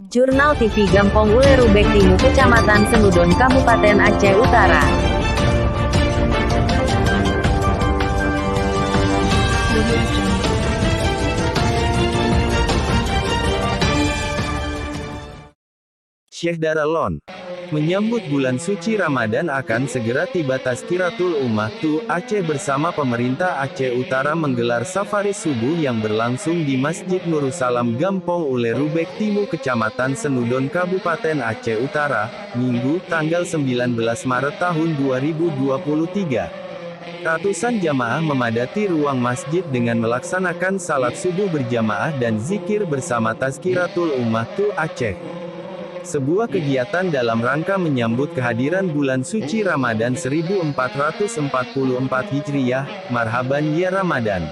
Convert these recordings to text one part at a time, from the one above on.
Jurnal TV Gampong Ulerubek Timu Kecamatan Senudon Kabupaten Aceh Utara. Syekh Daralon menyambut bulan suci Ramadan akan segera tiba. Tazkiratul Ummah Tu Aceh bersama pemerintah Aceh Utara menggelar safari subuh yang berlangsung di Masjid Nurussalam Gampong Ulerubek Timu Kecamatan Senudon Kabupaten Aceh Utara, Minggu, tanggal 19 Maret tahun 2023. Ratusan jamaah memadati ruang masjid dengan melaksanakan salat subuh berjamaah dan zikir bersama Tazkiratul Ummah Tu Aceh. Sebuah kegiatan dalam rangka menyambut kehadiran bulan suci Ramadan 1444 Hijriah, Marhaban ya Ramadan.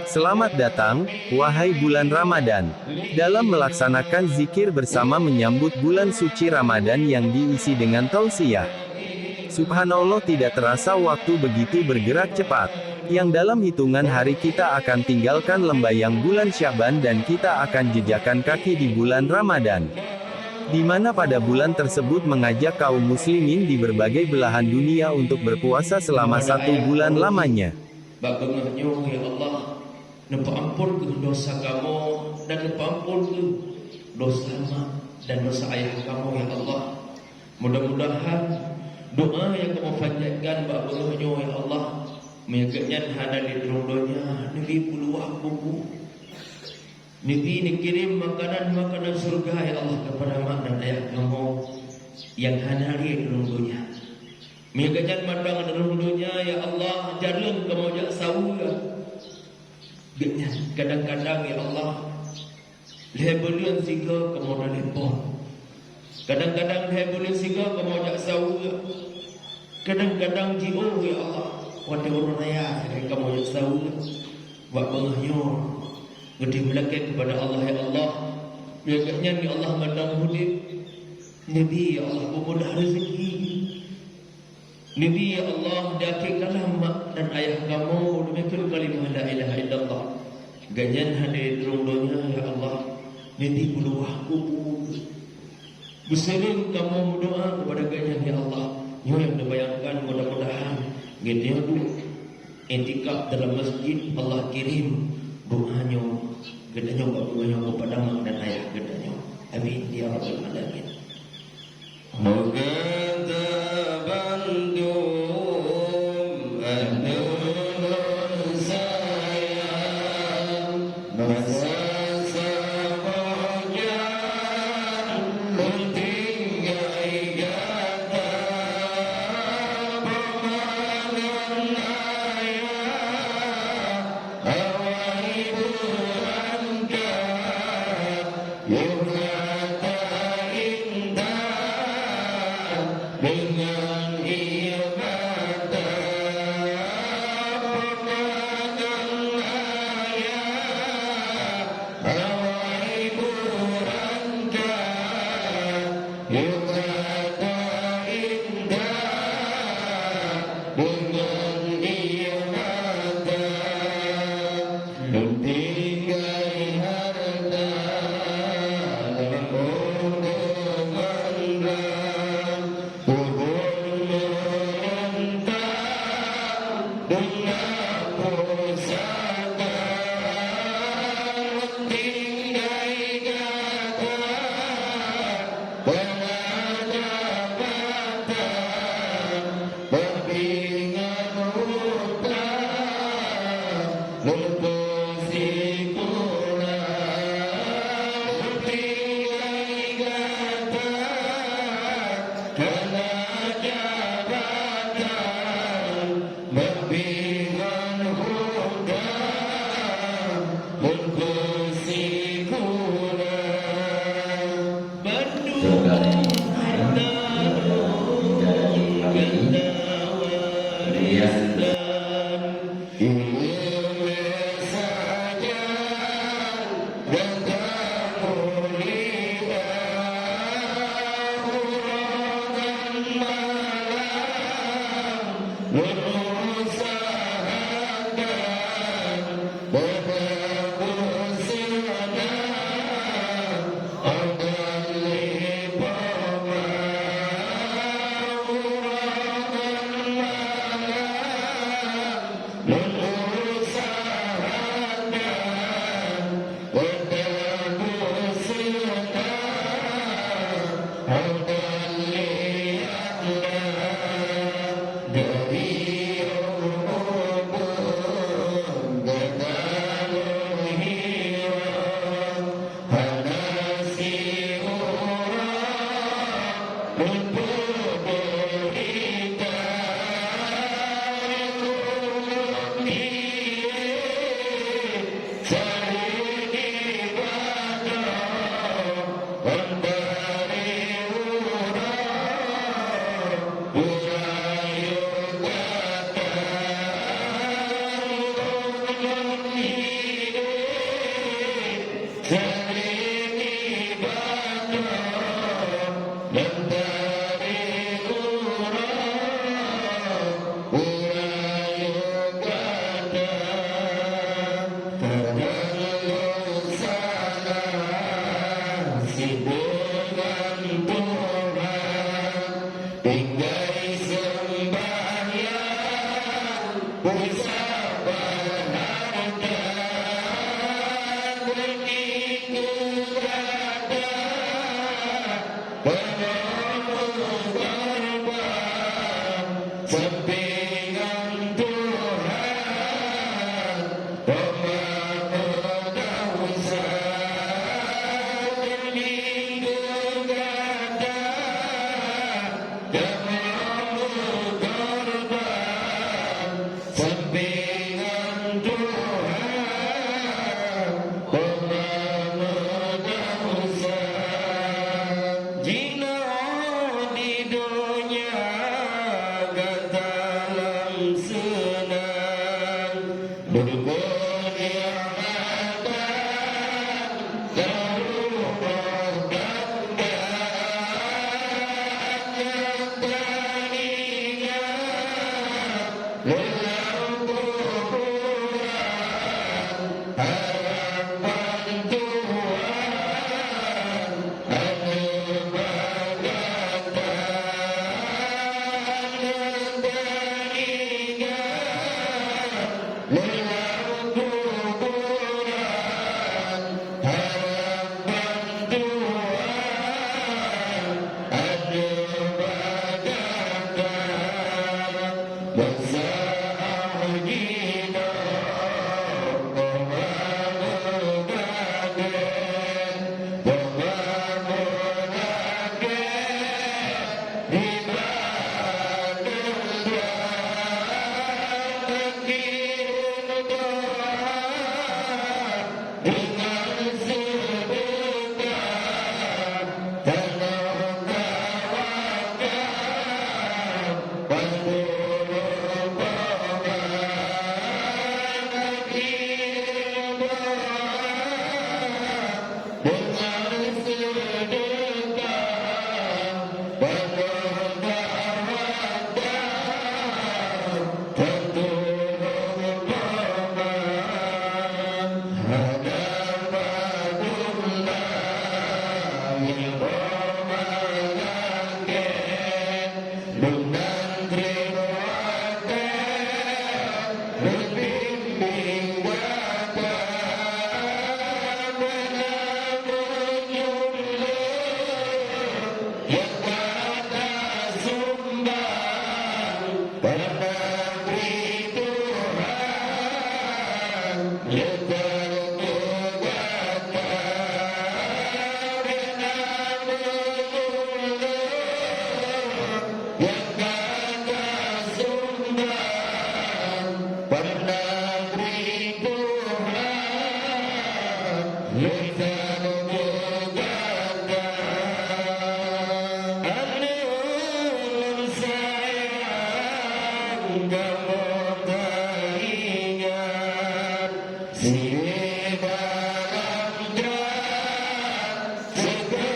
Selamat datang, wahai bulan Ramadan. Dalam melaksanakan zikir bersama menyambut bulan suci Ramadan yang diisi dengan tausiyah. Subhanallah, tidak terasa waktu begitu bergerak cepat. Yang dalam hitungan hari kita akan tinggalkan lembayang bulan Sya'ban dan kita akan jejakkan kaki di bulan Ramadan. Di mana pada bulan tersebut mengajak kaum muslimin di berbagai belahan dunia untuk berpuasa selama 1 bulan lamanya. Bapaknya ya Allah, napa ampun ke dosa kamu dan napa ampun ke dosa mak dan dosa ayah kamu ya Allah. Mudah-mudahan doa yang kamu panjatkan bapaknya ya Allah menyaksikan hada di dunia negeri peluang buku. Nabi dikirim makanan-makanan surga ya Allah kepada mak dan ayah kamu yang hadari dalam dunia. Mengajar madang dalam dunia ya Allah, jalan kamu jak sawa. Kadang-kadang ya Allah, lebelan siga kamu dah lepon. Kadang-kadang lebelan siga kamu jak sawa. Kadang-kadang jiwa ya Allah, wadah orang raya kamu jak sawa. Buat pengahyur gede melakit kepada Allah ya Allah. Biarkannya ya Allah madang hudib Nabi ya Allah pemudah rezeki. Nabi ya Allah dakikkanlah mak dan ayah kamu demikian kalimah la ilaha illallah. Ganyan hadir dalam dunia ya Allah. Nabi peluah kubur. Berseling kamu berdoa kepada ganyan ya Allah. Yang dibayangkan mudah-mudahan gede dulu intikaf dalam masjid Allah kirim doanya gedanya kepada mak dan ayah gedanya. Amin ya rabbal alamin. Moga bandung anun sayang masa sabajan tinggai gata pemandangan ayah dengan ibadah pemandangan ayah awai burangka ibadah indah dengan ibadah tinggai harta dengan dengan Tuhan, tinggal sembahyang, usahakan harta, begitu berada, penolong korban, sampingan Tuhan, pemaaf dosa, berlindung gada, penolong korban, sampingan Tuhan, pemaaf dosa. Jina di dunia gak dalam senang, berbuat ni'matan, darullah dan tadinya, lelah kuburan, harapan Tuhan, anu bagatan, tadinya, lelah kuburan, harapan Tuhan, anu bagatan, bangsa Arjina, pemamugagen, pemamugagen, ibadahlah kirim doa, dengan sedekah, tolong kawakan, pandulung paman, kirim doa, dengan sedekah, tolong kawakan, pandulung paman, hadapadullah yang pemalangan, dengan teriwatan, berbimbing wata, menamun yulur, yang kata sumbang, pernah beri Tuhan, lebar kegagatan, menamun yulur, yang kata sumbang, pernah beri Tuhan, lebar kegagatan, anun sayang kamu teringat, sini dalam dan sekeluarga,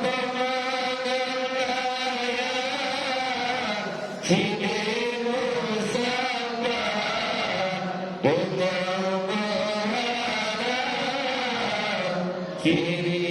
pemangan raya, sini musabah, untuk berharap, kiri